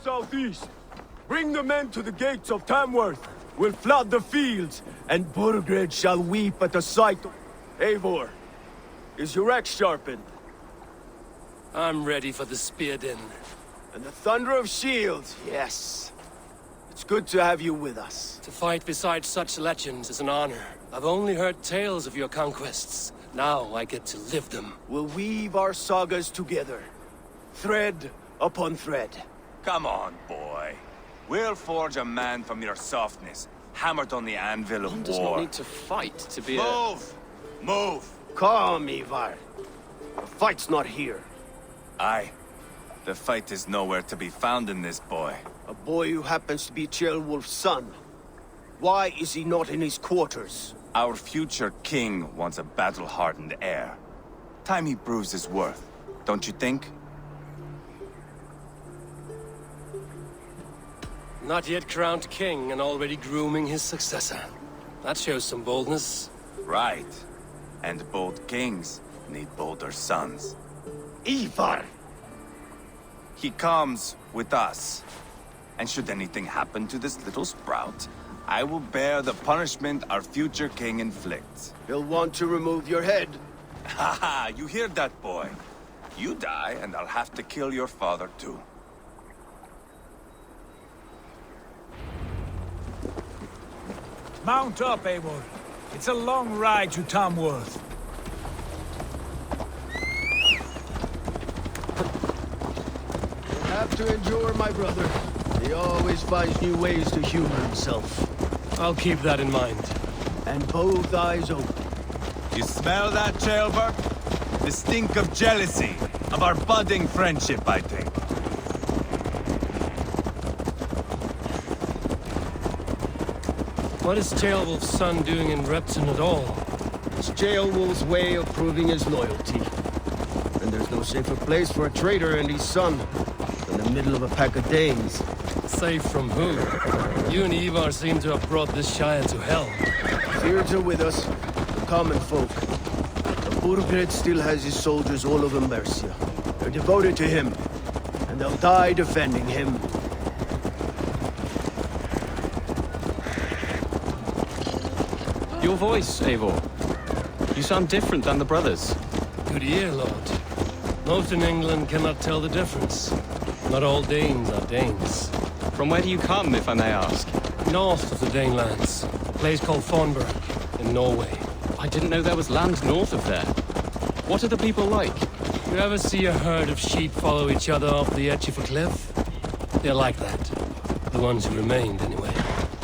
southeast. Bring the men to the gates of Tamworth. We'll flood the fields, and Burgred shall weep at the sight of... Eivor, is your axe sharpened? I'm ready for the spear din. And the thunder of shields, yes. It's good to have you with us. To fight beside such legends is an honor. I've only heard tales of your conquests. Now I get to live them. We'll weave our sagas together. Thread upon thread. Come on, boy. We'll forge a man from your softness, hammered on the anvil of One war. does not need to fight to be Move! Move! Calm, Ivar. The fight's not here. Aye. The fight is nowhere to be found in this boy. A boy who happens to be Ceolwulf's son. Why is he not in his quarters? Our future king wants a battle-hardened heir. Time he proves his worth, don't you think? Not yet crowned king and already grooming his successor. That shows some boldness. Right. And bold kings need bolder sons. Ivar! He comes with us. And should anything happen to this little sprout, I will bear the punishment our future king inflicts. He'll want to remove your head. Haha, you hear that, boy? You die, and I'll have to kill your father, too. Mount up, Eivor. It's a long ride to Tamworth. You'll have to endure, my brother. He always finds new ways to humor himself. I'll keep that in mind. And both eyes open. You smell that, Ceolbert? The stink of jealousy, of our budding friendship, I think. What is Ceolwulf's son doing in Repton at all? It's Ceolwulf's way of proving his loyalty. And there's no safer place for a traitor and his son than the middle of a pack of Danes. Safe from who? You and Ivar seem to have brought this Shire to hell. Fears are with us, the common folk. The Burgred still has his soldiers all over Mercia. They're devoted to him, and they'll die defending him. Your voice, Eivor. You sound different than the brothers. Good ear, Lord. Most in England cannot tell the difference. Not all Danes are Danes. From where do you come, if I may ask? North of the Danelands. A place called Thornburg, in Norway. I didn't know there was land north of there. What are the people like? You ever see a herd of sheep follow each other off the edge of a cliff? They're like that. The ones who remained, anyway.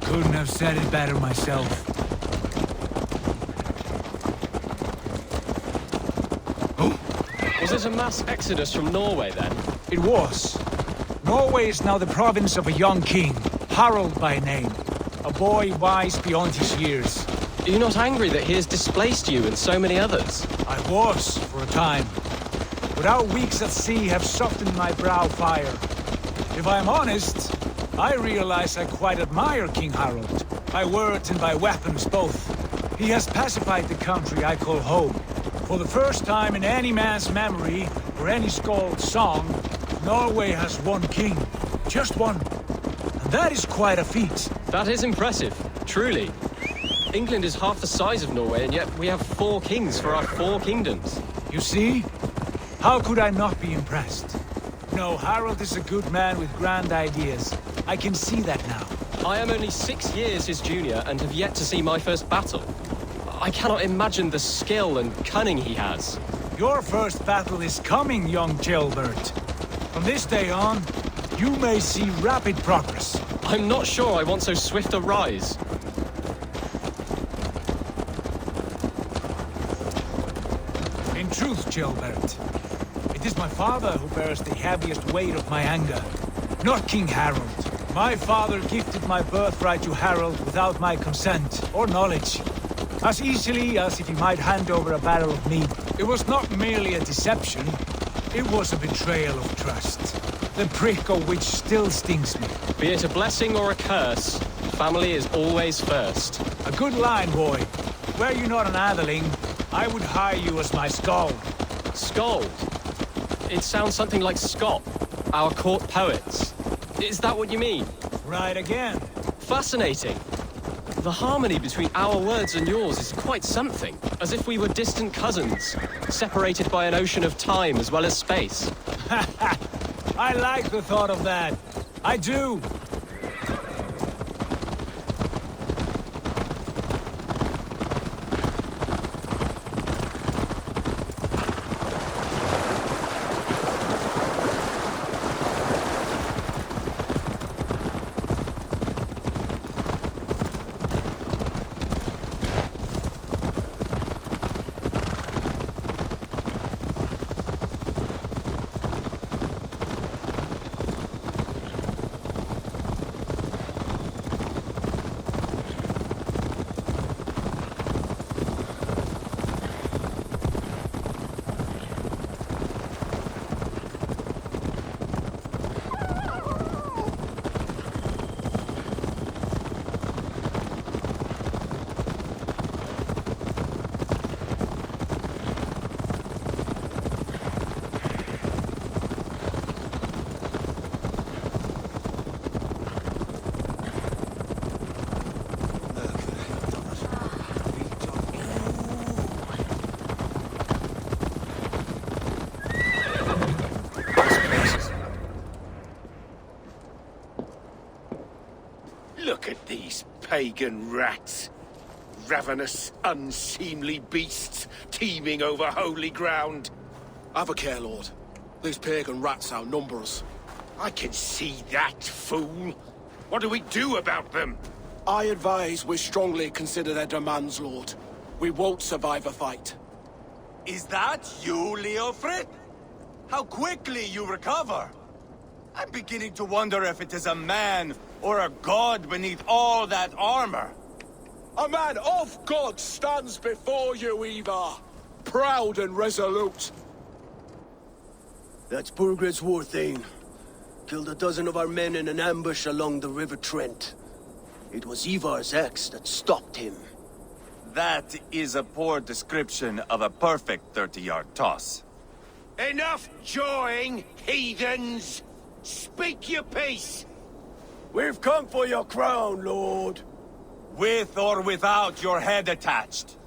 Couldn't have said it better myself. Was it a mass exodus from Norway, then? It was. Norway is now the province of a young king, Harald by name. A boy wise beyond his years. Are you not angry that he has displaced you and so many others? I was, for a time. But our weeks at sea have softened my brow fire. If I'm honest, I realize I quite admire King Harald. By words and by weapons both. He has pacified the country I call home. For the first time in any man's memory, or any skald's song, Norway has one king. Just one. And that is quite a feat. That is impressive, truly. England is half the size of Norway, and yet we have 4 kings for our 4 kingdoms. You see? How could I not be impressed? No, Harald is a good man with grand ideas. I can see that now. I am only 6 years his junior and have yet to see my first battle. I cannot imagine the skill and cunning he has. Your first battle is coming, young Ceolbert. From this day on, you may see rapid progress. I'm not sure I want so swift a rise. In truth, Ceolbert, it is my father who bears the heaviest weight of my anger, not King Harald. My father gifted my birthright to Harald without my consent or knowledge. As easily as if he might hand over a barrel of mead. It was not merely a deception, it was a betrayal of trust. The prick of which still stings me. Be it a blessing or a curse, family is always first. A good line, boy. Were you not an atheling, I would hire you as my skald. Skald? It sounds something like Scott, our court poets. Is that what you mean? Right again. Fascinating. The harmony between our words and yours is quite something. As if we were distant cousins, separated by an ocean of time as well as space. I like the thought of that. I do. Look at these pagan rats. Ravenous, unseemly beasts teeming over holy ground. Have a care, Lord. These pagan rats outnumber us. I can see that, fool. What do we do about them? I advise we strongly consider their demands, Lord. We won't survive a fight. Is that you, Leofrid? How quickly you recover! I'm beginning to wonder if it is a man or a god beneath all that armor. A man of God stands before you, Ivar. Proud and resolute. That's Burgred's war thane. Killed a dozen of our men in an ambush along the River Trent. It was Ivar's axe that stopped him. That is a poor description of a perfect 30-yard toss. Enough jawing, heathens! Speak your piece! We've come for your crown, Lord. With or without your head attached.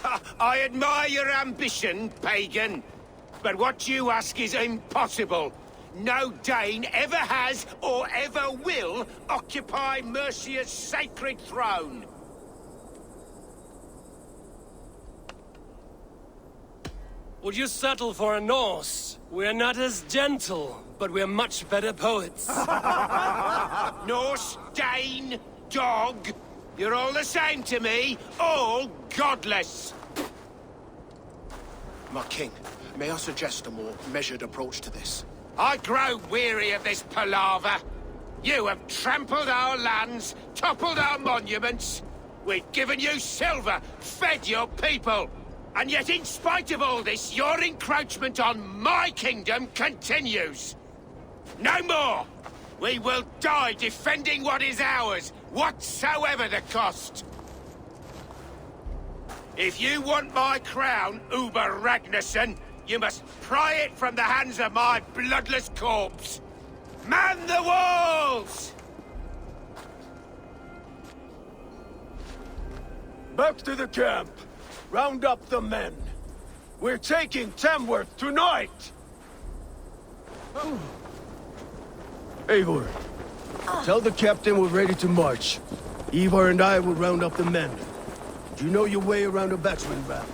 Ha, I admire your ambition, pagan. But what you ask is impossible. No Dane ever has or ever will occupy Mercia's sacred throne. Would you settle for a Norse? We're not as gentle, but we're much better poets. Norse, Dane, dog. You're all the same to me. All godless. My king, may I suggest a more measured approach to this? I grow weary of this palaver. You have trampled our lands, toppled our monuments. We've given you silver, fed your people. And yet, in spite of all this, your encroachment on my kingdom continues. No more! We will die defending what is ours, whatsoever the cost. If you want my crown, Uber Ragnarsson, you must pry it from the hands of my bloodless corpse. Man the walls! Back to the camp. Round up the men. We're taking Tamworth tonight! Eivor, tell the captain we're ready to march. Ivar and I will round up the men. Do you know your way around a battering ram?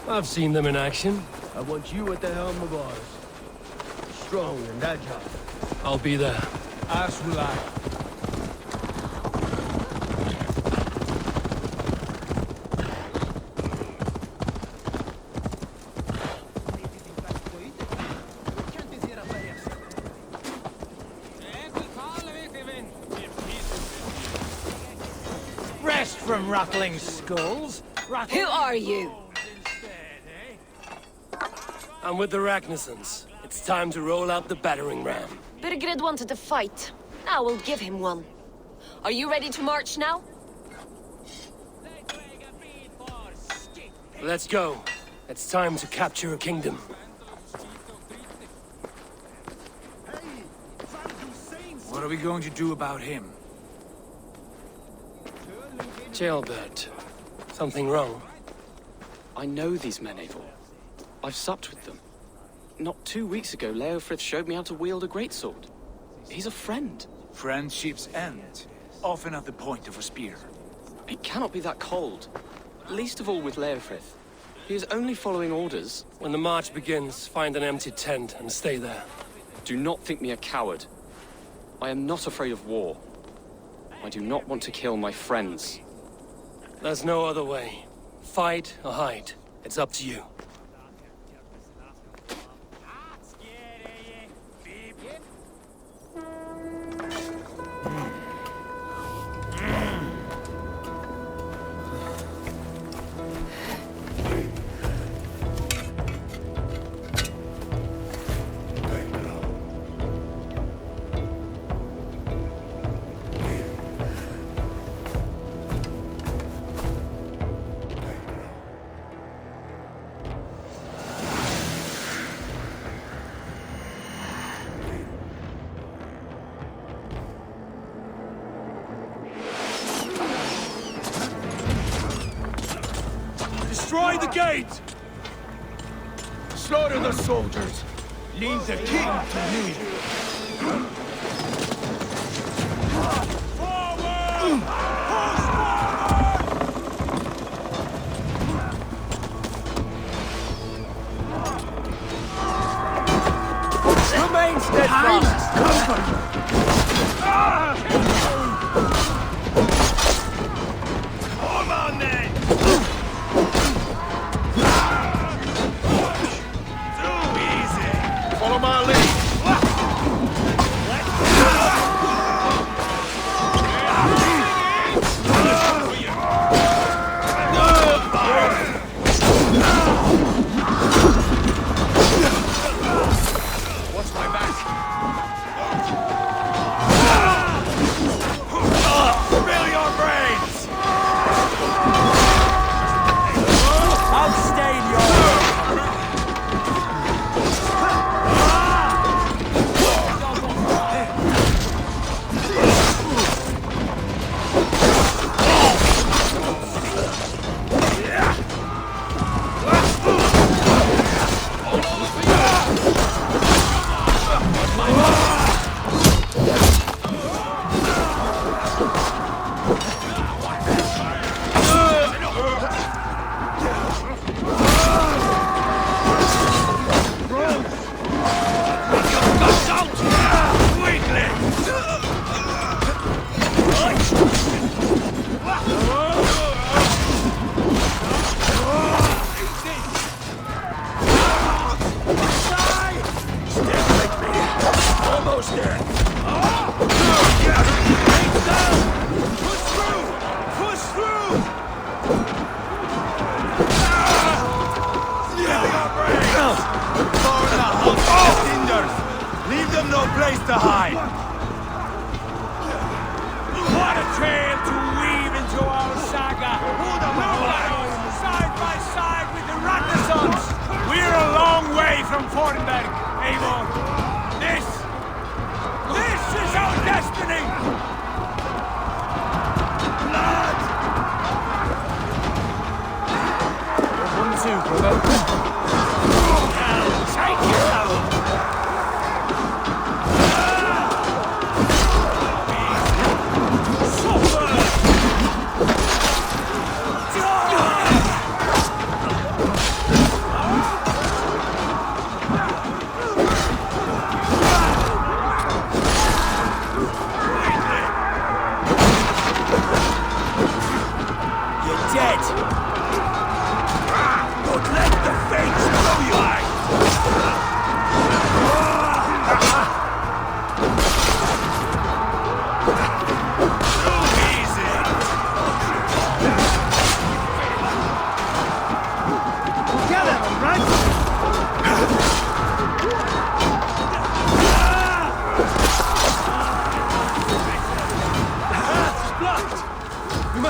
I've seen them in action. I want you at the helm of ours. Strong and agile. I'll be there. As will I. Rest from rattling skulls. Who are you? I'm with the Ragnarssons. It's time to roll out the battering ram. Birgred wanted to fight. Now we'll give him one. Are you ready to march now? Let's go. It's time to capture a kingdom. We're What are we going to do about him? Jailbird. Something wrong? I know these men, Eivor. I've supped with them. Not 2 weeks ago, Leofrith showed me how to wield a greatsword. He's a friend. Friendships end, often at the point of a spear. It cannot be that cold. Least of all with Leofrith. He is only following orders. When the march begins, find an empty tent and stay there. Do not think me a coward. I am not afraid of war. I do not want to kill my friends. There's no other way. Fight or hide. It's up to you. Destroy the gate! Slaughter the soldiers! Leave the king to me! Forward! Push forward! Remain steadfast! Come on then! Follow my lead. Watch my back. Spill your brains. I'll stay in your no place to hide! What a tale to weave into our saga! Side by side with the Ragnarsons! We're a long way from Fornberg, Eivor! This is our destiny! Blood! 1-2, brother. Take it out!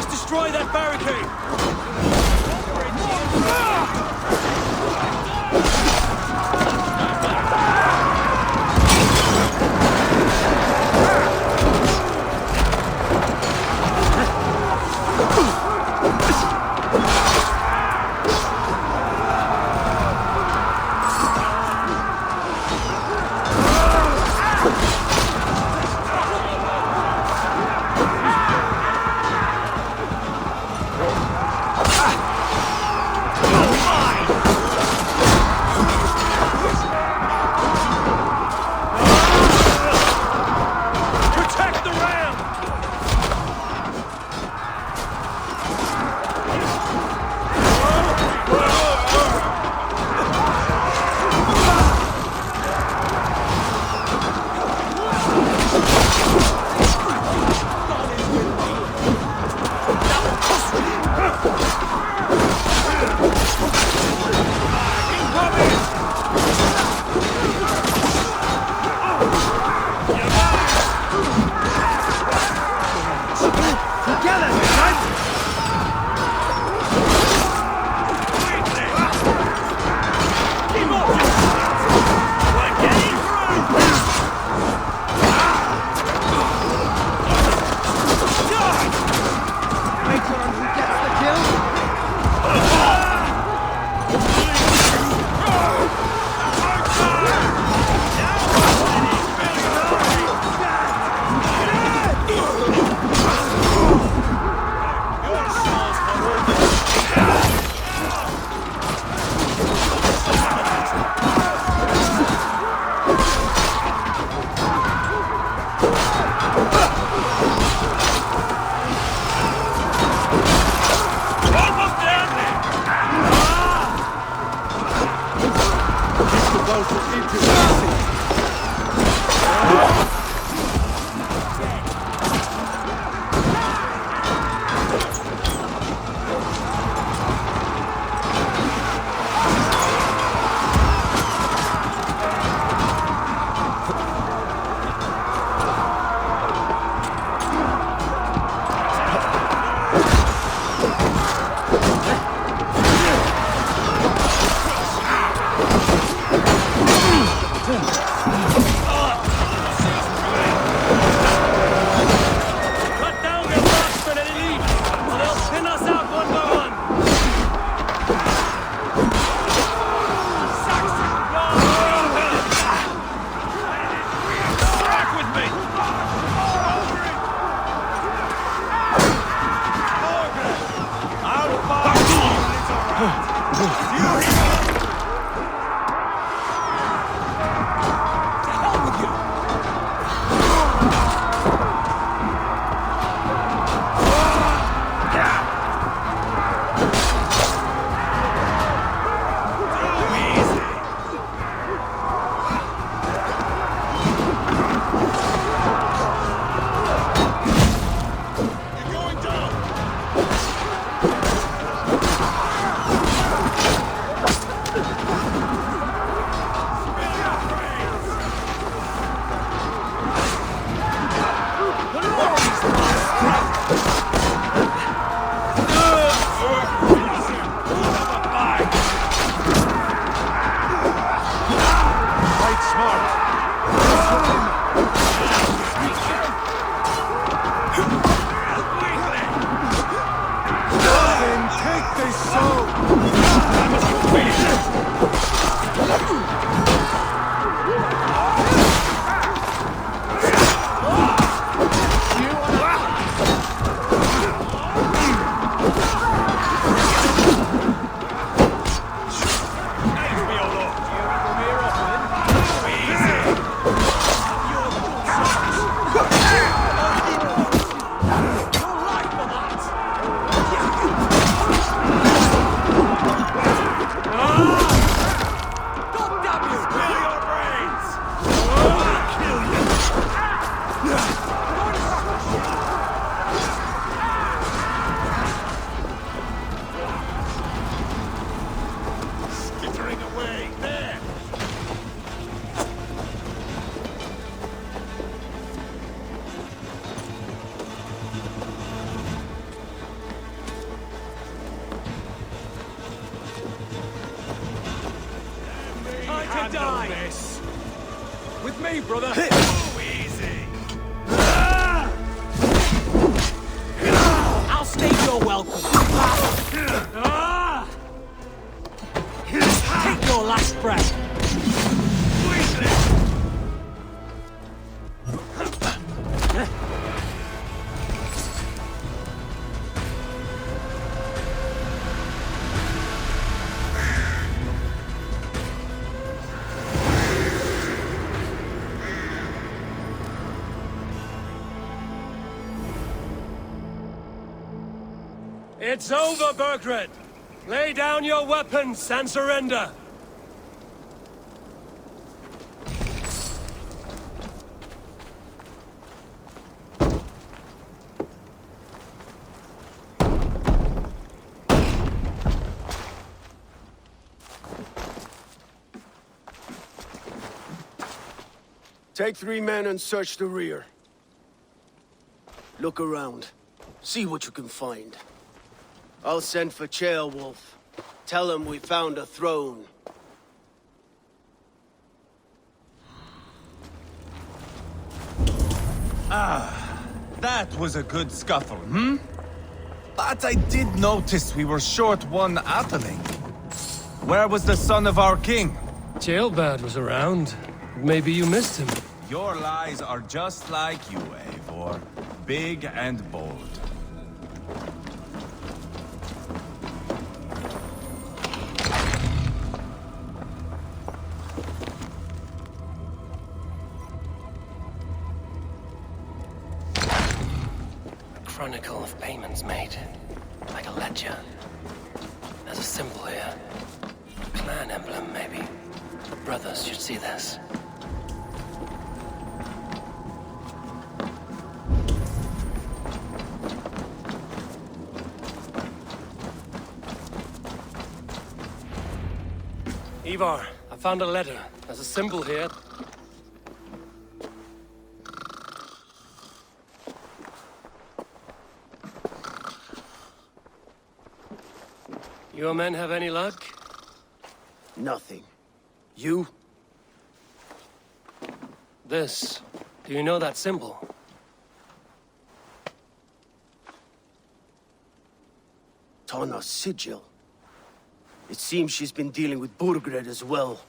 Destroy that barricade! It's over, Burgred! Lay down your weapons and surrender! Take 3 men and search the rear. Look around. See what you can find. I'll send for Chaelwolf. Tell him we found a throne. That was a good scuffle, hmm? But I did notice we were short one Atheling. Where was the son of our king? Jailbird was around. Maybe you missed him. Your lies are just like you, Eivor. Big and bold. Chronicle of payments made. Like a ledger. There's a symbol here. Clan emblem, maybe. The brothers should see this. Ivar, I found a letter. There's a symbol here. Your men have any luck? Nothing. You? This. Do you know that symbol? Tana's sigil. It seems she's been dealing with Burgred as well.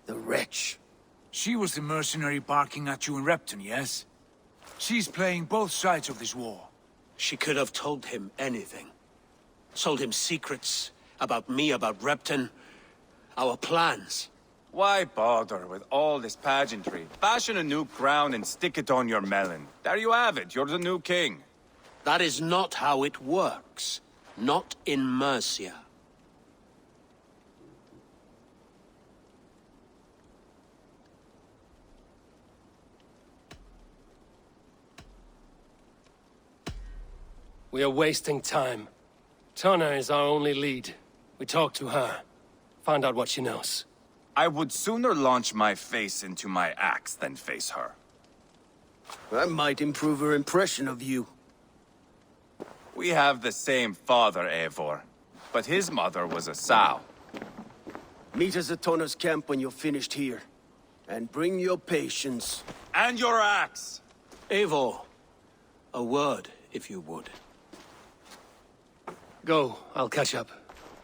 The wretch. She was the mercenary barking at you in Repton, yes? She's playing both sides of this war. She could have told him anything. Told him secrets about me, about Repton, our plans. Why bother with all this pageantry? Fashion a new crown and stick it on your melon. There you have it, you're the new king. That is not how it works. Not in Mercia. We are wasting time. Tana is our only lead. We talk to her. Find out what she knows. I would sooner launch my face into my axe than face her. That might improve her impression of you. We have the same father, Eivor. But his mother was a sow. Meet us at Tana's camp when you're finished here. And bring your patience. And your axe! Eivor, a word, if you would. Go, I'll catch up.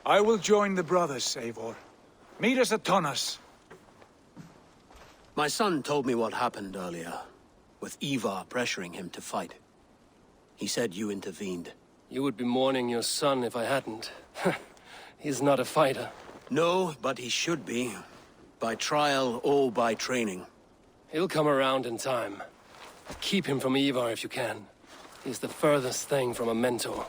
I will join the brothers, Eivor. Meet us at Tana's. My son told me what happened earlier, with Ivar pressuring him to fight. He said you intervened. You would be mourning your son if I hadn't. He's not a fighter. No, but he should be. By trial or by training. He'll come around in time. Keep him from Ivar if you can. He's the furthest thing from a mentor.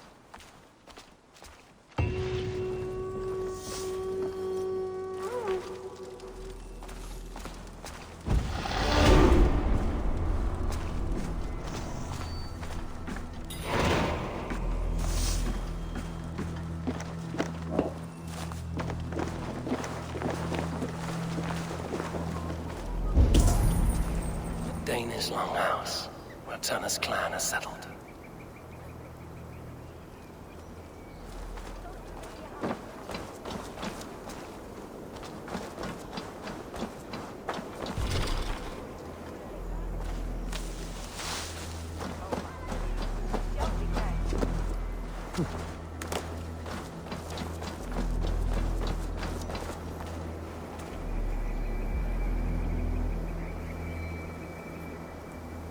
Danish longhouse, where Tana's clan is settled.